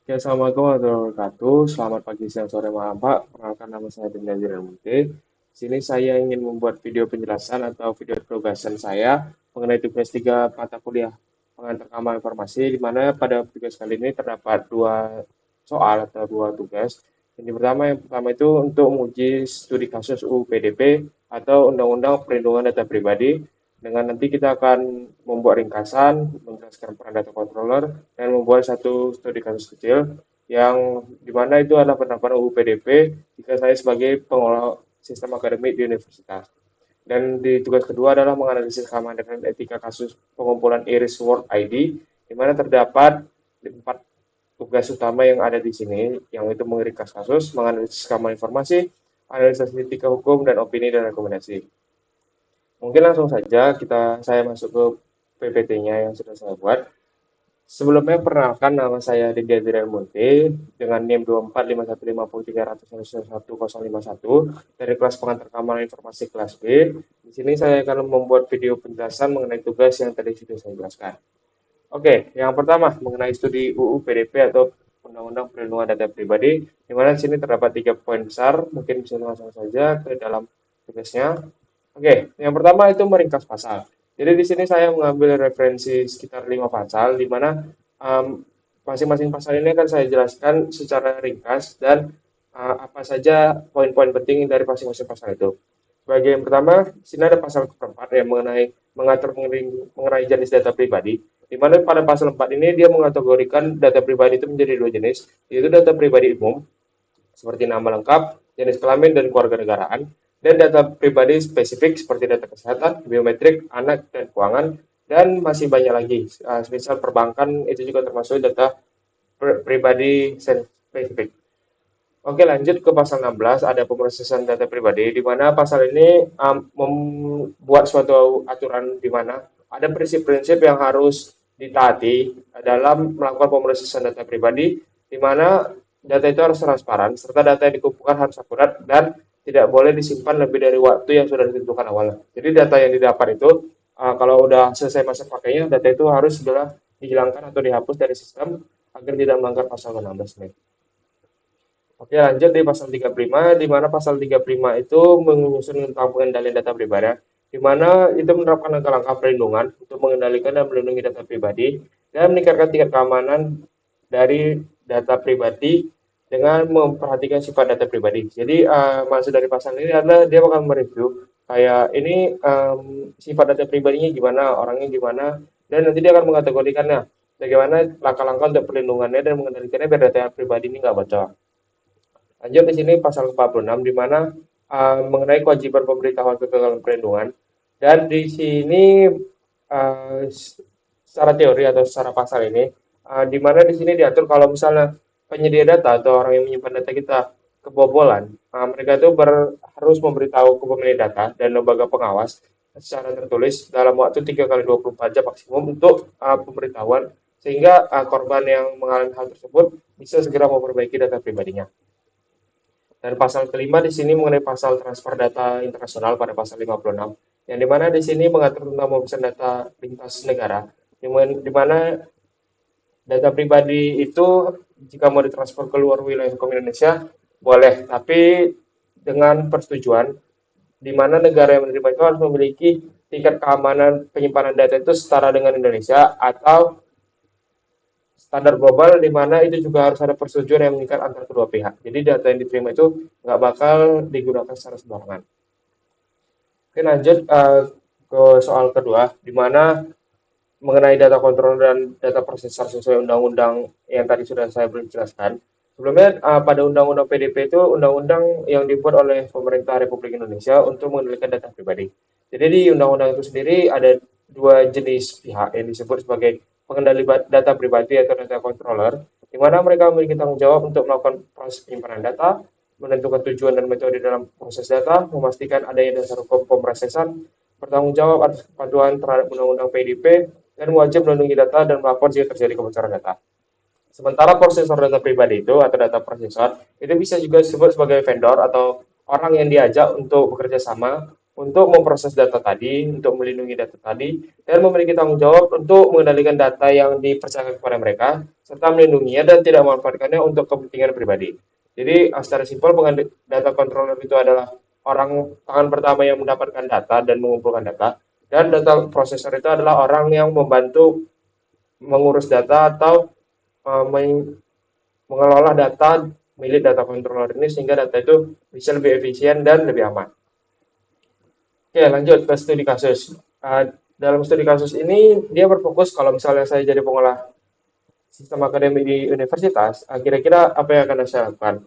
Oke, Assalamualaikum warahmatullahi wabarakatuh. Selamat pagi, siang, sore, malam, Pak. Perkenalkan nama saya Dinda Munte. Di sini saya ingin membuat video penjelasan atau video penugasan saya mengenai tugas 3 mata kuliah pengantar keamanan informasi, di mana pada tugas kali ini terdapat dua soal atau dua tugas. Yang pertama itu untuk menguji studi kasus UU PDP atau Undang-Undang Perlindungan Data Pribadi, dengan nanti kita akan membuat ringkasan, menjelaskan peran data controller, dan membuat satu studi kasus kecil yang dimana itu adalah penerapan UU PDP jika saya sebagai pengelola sistem akademik di universitas. Dan di tugas kedua adalah menganalisis keamanan dan etika kasus pengumpulan Iris World ID, di mana terdapat 4 tugas utama yang ada di sini, yang itu meringkas kasus, menganalisis keamanan informasi, analisis etika hukum, dan opini dan rekomendasi. Mungkin langsung saja saya masuk ke PPT-nya yang sudah saya buat. Sebelumnya perkenalkan, nama saya Ridya Adrian Munte dengan NIM 24515300111051 dari kelas pengantar keamanan informasi kelas B. Di sini saya akan membuat video penjelasan mengenai tugas yang tadi sudah saya jelaskan. Oke, yang pertama mengenai studi UU PDP atau Undang-Undang Perlindungan Data Pribadi, di mana di sini terdapat 3 poin besar, mungkin bisa langsung saja ke dalam tugasnya. Oke, yang pertama itu meringkas pasal. Jadi di sini saya mengambil referensi sekitar 5 pasal, di mana um, masing-masing pasal ini akan saya jelaskan secara ringkas dan apa saja poin-poin penting dari masing-masing pasal itu. Sebagai yang pertama, di sini ada pasal keempat yang mengatur mengenai jenis data pribadi, di mana pada pasal 4 ini dia mengategorikan data pribadi itu menjadi 2 jenis, yaitu data pribadi umum seperti nama lengkap, jenis kelamin, dan keluarga negaraan, dan data pribadi spesifik seperti data kesehatan, biometrik, anak, dan keuangan, dan masih banyak lagi. Misal perbankan itu juga termasuk data pribadi spesifik. Oke, lanjut ke pasal 16, ada pemrosesan data pribadi, di mana pasal ini membuat suatu aturan di mana ada prinsip-prinsip yang harus ditaati dalam melakukan pemrosesan data pribadi, di mana data itu harus transparan, serta data yang dikumpulkan harus akurat, dan tidak boleh disimpan lebih dari waktu yang sudah ditentukan awalnya. Jadi data yang didapat itu, kalau udah selesai masa pakainya, data itu harus sudah dihilangkan atau dihapus dari sistem agar tidak melanggar pasal 16 ini. Oke, lanjut di pasal 35, di mana pasal 35 itu menyusun tentang pengendalian data pribadi, di mana itu menerapkan langkah-langkah perlindungan untuk mengendalikan dan melindungi data pribadi dan meningkatkan tingkat keamanan dari data pribadi dengan memperhatikan sifat data pribadi. Jadi maksud dari pasal ini adalah dia akan mereview kayak ini sifat data pribadinya gimana, orangnya gimana, dan nanti dia akan mengategorikannya bagaimana langkah-langkah untuk perlindungannya dan mengendalikannya biar data pribadi ini nggak bocor. Lanjut di sini pasal 46 di mana mengenai kewajiban pemberitahuan kegagalan perlindungan, dan di sini uh, secara teori atau secara pasal ini di mana di sini diatur kalau misalnya penyedia data atau orang yang menyimpan data kita kebobolan, mereka itu harus memberitahu ke pemilik data dan lembaga pengawas secara tertulis dalam waktu 3 kali 24 jam maksimum untuk pemberitahuan, sehingga korban yang mengalami hal tersebut bisa segera memperbaiki data pribadinya. Dan pasal kelima di sini mengenai pasal transfer data internasional pada pasal 56, yang dimana di sini mengatur tentang pemeriksaan data lintas negara, di mana data pribadi itu jika mau ditransfer ke luar wilayah hukum Indonesia boleh, tapi dengan persetujuan di mana negara yang menerima itu harus memiliki tingkat keamanan penyimpanan data itu setara dengan Indonesia atau standar global, di mana itu juga harus ada persetujuan yang mengikat antara kedua pihak. Jadi data yang diterima itu nggak bakal digunakan secara sembarangan. Oke, lanjut ke soal kedua, di mana mengenai data kontrol dan data prosesor sesuai undang-undang yang tadi sudah saya jelaskan. Sebelumnya pada undang-undang PDP itu undang-undang yang dibuat oleh pemerintah Republik Indonesia untuk mengendalikan data pribadi. Jadi di undang-undang itu sendiri ada 2 jenis pihak yang disebut sebagai pengendali data pribadi atau data controller, di mana mereka memiliki tanggung jawab untuk melakukan proses penyimpanan data, menentukan tujuan dan metode dalam proses data, memastikan adanya dasar hukum pemrosesan, bertanggung jawab atas kepatuhan terhadap undang-undang PDP, dan wajib melindungi data dan melapor jika terjadi kebocoran data. Sementara prosesor data pribadi itu atau data prosesor itu bisa juga disebut sebagai vendor atau orang yang diajak untuk bekerja sama untuk memproses data tadi, untuk melindungi data tadi, dan memiliki tanggung jawab untuk mengendalikan data yang dipercayakan kepada mereka, serta melindunginya dan tidak memanfaatkannya untuk kepentingan pribadi. Jadi, secara simpel, data controller itu adalah orang tangan pertama yang mendapatkan data dan mengumpulkan data, dan data processor itu adalah orang yang membantu mengurus data atau mengelola data milik data controller ini sehingga data itu bisa lebih efisien dan lebih aman. Oke, lanjut ke studi kasus. Dalam studi kasus ini, dia berfokus kalau misalnya saya jadi pengolah sistem akademik di universitas, kira-kira apa yang akan saya lakukan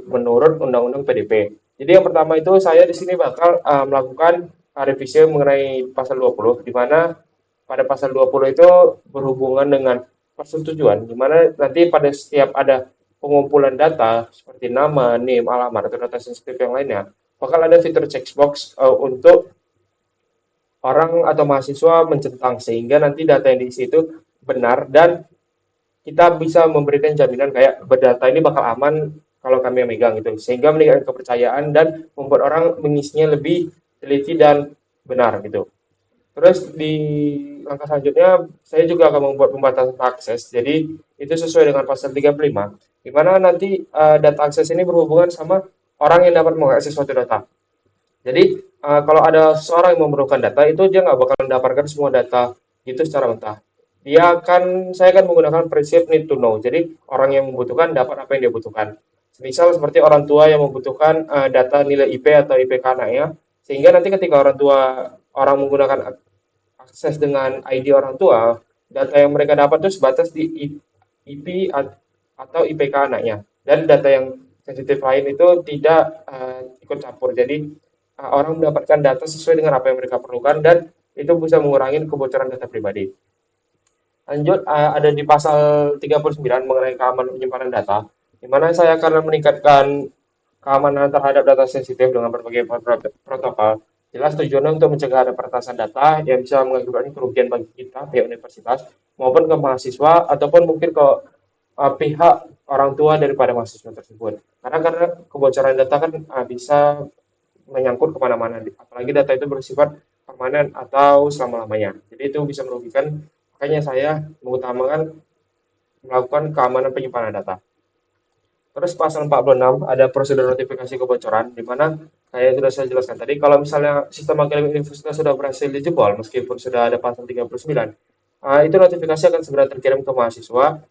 menurut Undang-Undang PDP. Jadi yang pertama itu saya di sini bakal melakukan revisi mengenai pasal 20, di mana pada pasal 20 itu berhubungan dengan persetujuan, di mana nanti pada setiap ada pengumpulan data seperti nama, NIM, alamat, atau data sensitif yang lainnya, bakal ada fitur checkbox untuk orang atau mahasiswa mencentang sehingga nanti data yang diisi itu benar dan kita bisa memberikan jaminan kayak berdata ini bakal aman kalau kami yang megang gitu sehingga meningkatkan kepercayaan dan membuat orang mengisinya lebih teliti dan benar gitu. Terus di langkah selanjutnya saya juga akan membuat pembatasan akses. Jadi itu sesuai dengan pasal 35 di mana nanti data akses ini berhubungan sama orang yang dapat mengakses suatu data. Jadi kalau ada seseorang yang memerlukan data itu dia nggak bakal mendapatkan semua data itu secara mentah. Saya akan menggunakan prinsip need to know. Jadi orang yang membutuhkan dapat apa yang dia butuhkan. Misal seperti orang tua yang membutuhkan data nilai IP atau IPK anaknya, sehingga nanti ketika orang menggunakan akses dengan ID orang tua, data yang mereka dapat itu sebatas di IP atau IPK anaknya. Dan data yang sensitif lain itu tidak ikut campur. Jadi orang mendapatkan data sesuai dengan apa yang mereka perlukan dan itu bisa mengurangi kebocoran data pribadi. Lanjut, ada di pasal 39 mengenai keamanan penyimpanan data, di mana saya akan meningkatkan keamanan terhadap data sensitif dengan berbagai protokol. Jelas tujuannya untuk mencegah ada peretasan data yang bisa mengakibatkan kerugian bagi kita, pihak universitas, maupun ke mahasiswa, ataupun mungkin ke pihak orang tua daripada mahasiswa tersebut. Karena kebocoran data kan bisa menyangkut kemana-mana, apalagi data itu bersifat permanen atau selama-lamanya. Jadi itu bisa merugikan, makanya saya mengutamakan melakukan keamanan penyimpanan data. Terus pasal 46 ada prosedur notifikasi kebocoran, di mana kayak sudah saya jelaskan tadi, kalau misalnya sistem akademik universitas sudah berhasil dijebol, meskipun sudah ada pasal 39, itu notifikasi akan segera terkirim ke mahasiswa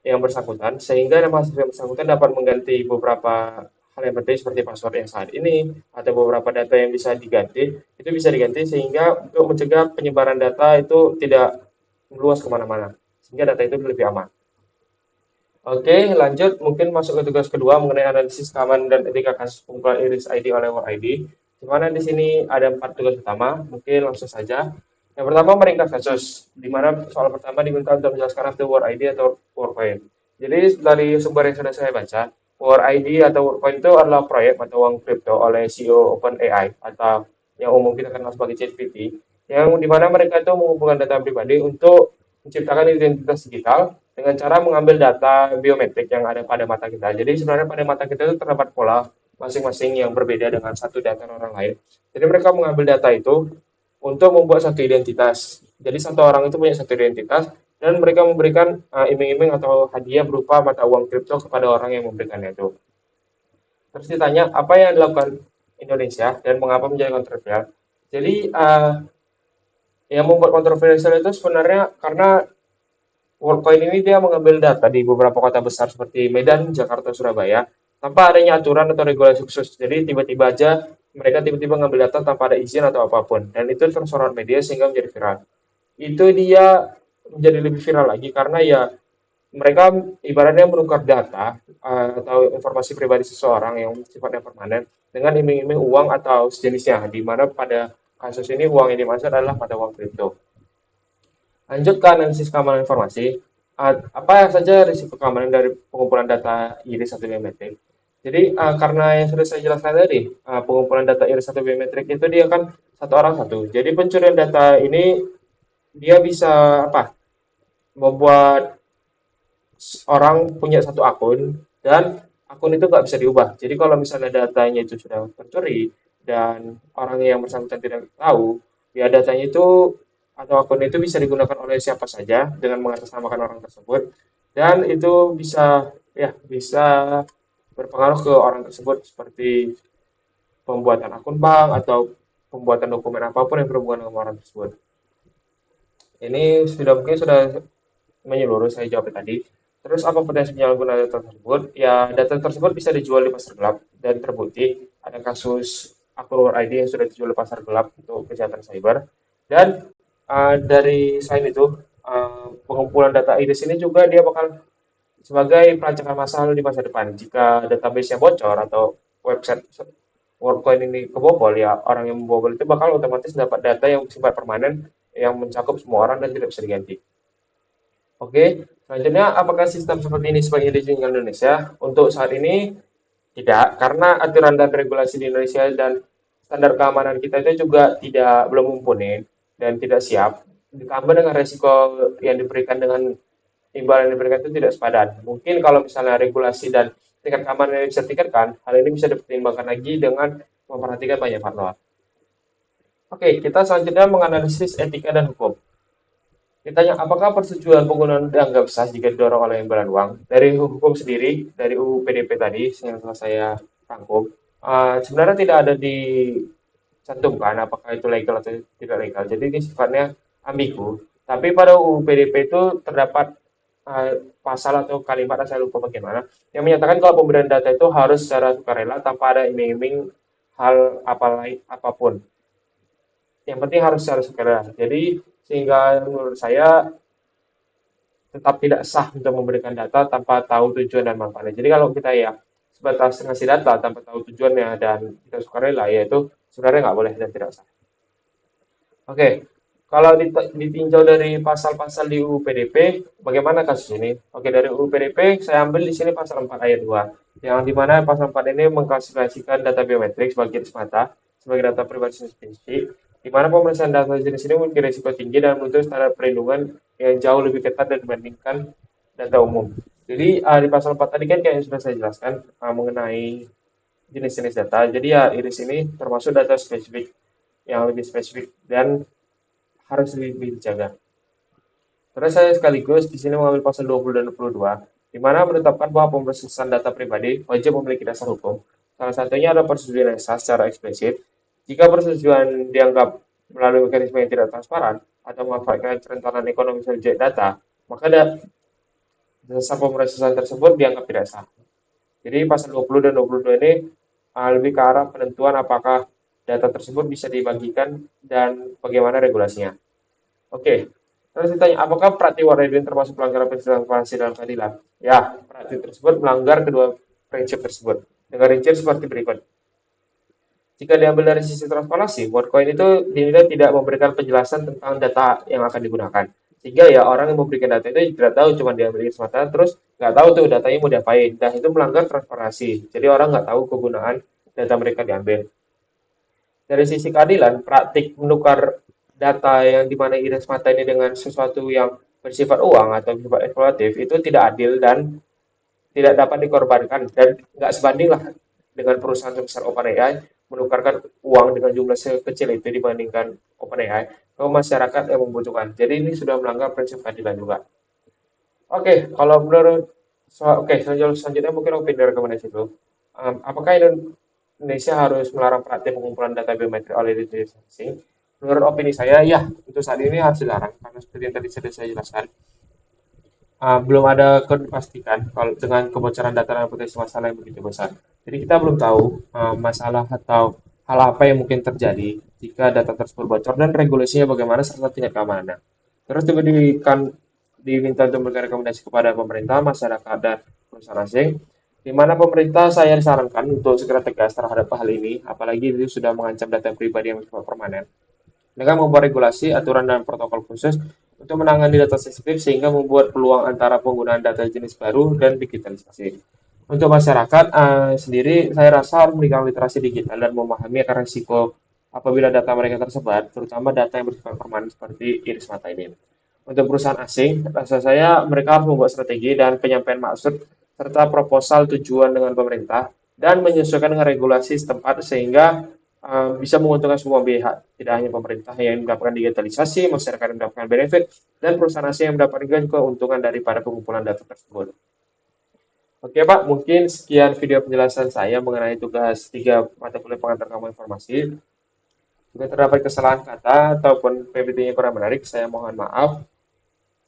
yang bersangkutan, sehingga mahasiswa yang bersangkutan dapat mengganti beberapa hal yang penting seperti password yang saat ini, atau beberapa data yang bisa diganti, itu bisa diganti sehingga untuk mencegah penyebaran data itu tidak meluas kemana-mana, sehingga data itu lebih aman. Oke, lanjut mungkin masuk ke tugas kedua mengenai analisis keamanan dan etika kasus pengumpulan iris ID oleh War ID. Di mana di sini ada 4 tugas utama, mungkin langsung saja. Yang pertama meringkas kasus, di mana soal pertama diminta untuk menjelaskan arti War ID atau Warcoin. Jadi dari sumber yang sudah saya baca, War ID atau Warcoin itu adalah proyek mata uang kripto oleh CEO OpenAI atau yang umum kita kenal sebagai ChatGPT, yang di mana mereka itu mengumpulkan data pribadi untuk menciptakan identitas digital dengan cara mengambil data biometrik yang ada pada mata kita. Jadi sebenarnya pada mata kita itu terdapat pola masing-masing yang berbeda dengan satu data orang lain. Jadi mereka mengambil data itu untuk membuat satu identitas. Jadi satu orang itu punya satu identitas dan mereka memberikan iming-iming atau hadiah berupa mata uang kripto kepada orang yang memberikannya itu. Terus ditanya apa yang dilakukan Indonesia dan mengapa menjadi kontroversial. Jadi yang membuat kontroversial itu sebenarnya karena Worldcoin ini dia mengambil data di beberapa kota besar seperti Medan, Jakarta, Surabaya, tanpa adanya aturan atau regulasi khusus. Jadi tiba-tiba aja mereka tiba-tiba ngambil data tanpa ada izin atau apapun. Dan itu tersorot media sehingga menjadi viral. Itu dia menjadi lebih viral lagi karena ya mereka ibaratnya menukar data atau informasi pribadi seseorang yang sifatnya permanen dengan iming-iming uang atau sejenisnya, di mana pada kasus ini uang yang dimaksud adalah mata uang kripto. Lanjut ke analisis keamanan informasi. Apa saja risiko keamanan dari pengumpulan data iris atau biometrik? Jadi karena yang sudah saya jelaskan tadi, pengumpulan data iris atau biometrik itu dia kan satu orang satu. Jadi pencurian data ini dia bisa apa? Membuat orang punya satu akun dan akun itu nggak bisa diubah. Jadi kalau misalnya datanya itu sudah tercuri, dan orang yang bersangkutan tidak tahu, ya datanya itu atau akun itu bisa digunakan oleh siapa saja dengan mengatasnamakan orang tersebut, dan itu bisa berpengaruh ke orang tersebut seperti pembuatan akun bank atau pembuatan dokumen apapun yang berhubungan dengan orang tersebut. Ini mungkin sudah menyeluruh saya jawab tadi. Terus apa potensi penyalahgunaan data tersebut? Ya, data tersebut bisa dijual di pasar gelap dan terbukti ada kasus akun War ID yang sudah dijual di pasar gelap untuk kejahatan cyber. Dan dari selain itu, pengumpulan data iris ini juga dia bakal sebagai pelacakan massal di masa depan. Jika database-nya bocor atau website WorldCoin ini kebobol, ya orang yang membobol itu bakal otomatis dapat data yang bersifat permanen yang mencakup semua orang dan tidak bisa diganti. Oke, selanjutnya apakah sistem seperti ini sebaiknya diizinkan Indonesia? Untuk saat ini tidak, karena aturan dan regulasi di Indonesia dan standar keamanan kita itu juga belum mumpuni dan tidak siap. Ditambah dengan resiko yang diberikan dengan imbalan yang diberikan itu tidak sepadan. Mungkin kalau misalnya regulasi dan tingkat keamanan yang bisa ditingkatkan, hal ini bisa dipertimbangkan lagi dengan memperhatikan banyak faktor. Oke, kita selanjutnya menganalisis etika dan hukum. Ditanya, apakah persetujuan penggunaan dianggap sah jika didorong oleh imbalan uang? Dari hukum sendiri, dari UU PDP tadi yang telah saya rangkum, sebenarnya tidak ada dicantumkan apakah itu legal atau tidak legal. Jadi ini sifatnya ambigu. Tapi pada UU PDP itu terdapat pasal atau kalimat, saya lupa bagaimana, yang menyatakan kalau pemberian data itu harus secara sukarela tanpa ada iming-iming hal apapun. Yang penting harus secara sukarela. Jadi sehingga menurut saya tetap tidak sah untuk memberikan data tanpa tahu tujuan dan manfaatnya. Jadi kalau kita ya sebatas ngasih data tanpa tahu tujuannya dan kita sukarela, ya itu sebenarnya nggak boleh dan tidak sah. Oke, kalau ditinjau dari pasal-pasal di UU PDP, bagaimana kasus ini? Oke, dari UU PDP saya ambil di sini pasal 4 ayat 2, yang dimana pasal 4 ini mengklasifikasikan data biometrik sebagai semata sebagai data pribadi spesifik, di mana pemeriksaan data jenis ini memiliki risiko tinggi dan menuntut standar perlindungan yang jauh lebih ketat dibandingkan data umum. Jadi di pasal 4 tadi kan kayak yang sudah saya jelaskan mengenai jenis-jenis data. Jadi ya iris ini termasuk data spesifik yang lebih spesifik dan harus lebih dijaga. Terus saya sekaligus di sini mengambil pasal 20 dan 22, di mana menetapkan bahwa pemrosesan data pribadi wajib memiliki dasar hukum. Salah satunya adalah persetujuan yang sah secara eksplisit. Jika persetujuan dianggap melalui mekanisme yang tidak transparan atau memanfaatkan kerentanan ekonomi subjek data, maka dasar pemrosesan tersebut dianggap tidak sah. Jadi pasal 20 dan 22 ini lebih ke arah penentuan apakah data tersebut bisa dibagikan dan bagaimana regulasinya. Oke, terus ditanya, apakah praktik war ini termasuk pelanggaran prinsip transparansi dalam keadilan? Ya, praktik tersebut melanggar kedua prinsip tersebut. Dengan rinci seperti berikut. Jika diambil dari sisi transparansi, WorldCoin itu dinilai tidak memberikan penjelasan tentang data yang akan digunakan. Sehingga ya orang yang memberikan data itu tidak tahu, cuma diambil semata, terus nggak tahu tuh datanya mau diapain. Dan itu melanggar transparansi. Jadi orang nggak tahu kegunaan data mereka diambil. Dari sisi keadilan, praktik menukar data yang dimana iris mata ini dengan sesuatu yang bersifat uang atau bersifat eksploitatif itu tidak adil dan tidak dapat dikorbankan dan nggak sebanding lah dengan perusahaan sebesar OpenAI menukarkan uang dengan jumlah sekecil itu dibandingkan OpenAI ke masyarakat yang membutuhkan. Jadi ini sudah melanggar prinsip keadilan juga. Oke, kalau menurut selanjutnya mungkin opini rekomendasi itu. Apakah Indonesia harus melarang praktik pengumpulan data biometrik oleh diri masing? Menurut opini saya, ya, untuk saat ini harus dilarang karena seperti yang tadi sudah saya jelaskan, belum ada kepastikan kalau dengan kebocoran data dan potensi masalah yang begitu besar. Jadi kita belum tahu masalah atau hal apa yang mungkin terjadi jika data tersebut bocor dan regulasinya bagaimana serta tingkat keamanannya. Terus diminta untuk memberikan rekomendasi kepada pemerintah, masyarakat, dan perusahaan asing, di mana pemerintah saya disarankan untuk segera tegas terhadap hal ini, apalagi itu sudah mengancam data pribadi yang bersifat permanen, dengan membuat regulasi, aturan, dan protokol khusus untuk menangani data sensitif sehingga membuat peluang antara penggunaan data jenis baru dan digitalisasi. Untuk masyarakat sendiri, saya rasa harus memberikan literasi digital dan memahami akan risiko apabila data mereka tersebar, terutama data yang bersifat permanen seperti iris mata ini. Untuk perusahaan asing, rasa saya mereka harus membuat strategi dan penyampaian maksud serta proposal tujuan dengan pemerintah dan menyesuaikan dengan regulasi setempat sehingga bisa menguntungkan semua pihak, tidak hanya pemerintah yang mendapatkan digitalisasi, masyarakat yang mendapatkan benefit, dan perusahaan asing yang mendapatkan keuntungan daripada pengumpulan data tersebut. Oke Pak, mungkin sekian video penjelasan saya mengenai tugas 3 mata kuliah pengantar kamu informasi. Jika terdapat kesalahan kata ataupun PPT-nya kurang menarik, saya mohon maaf.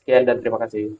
Sekian dan terima kasih.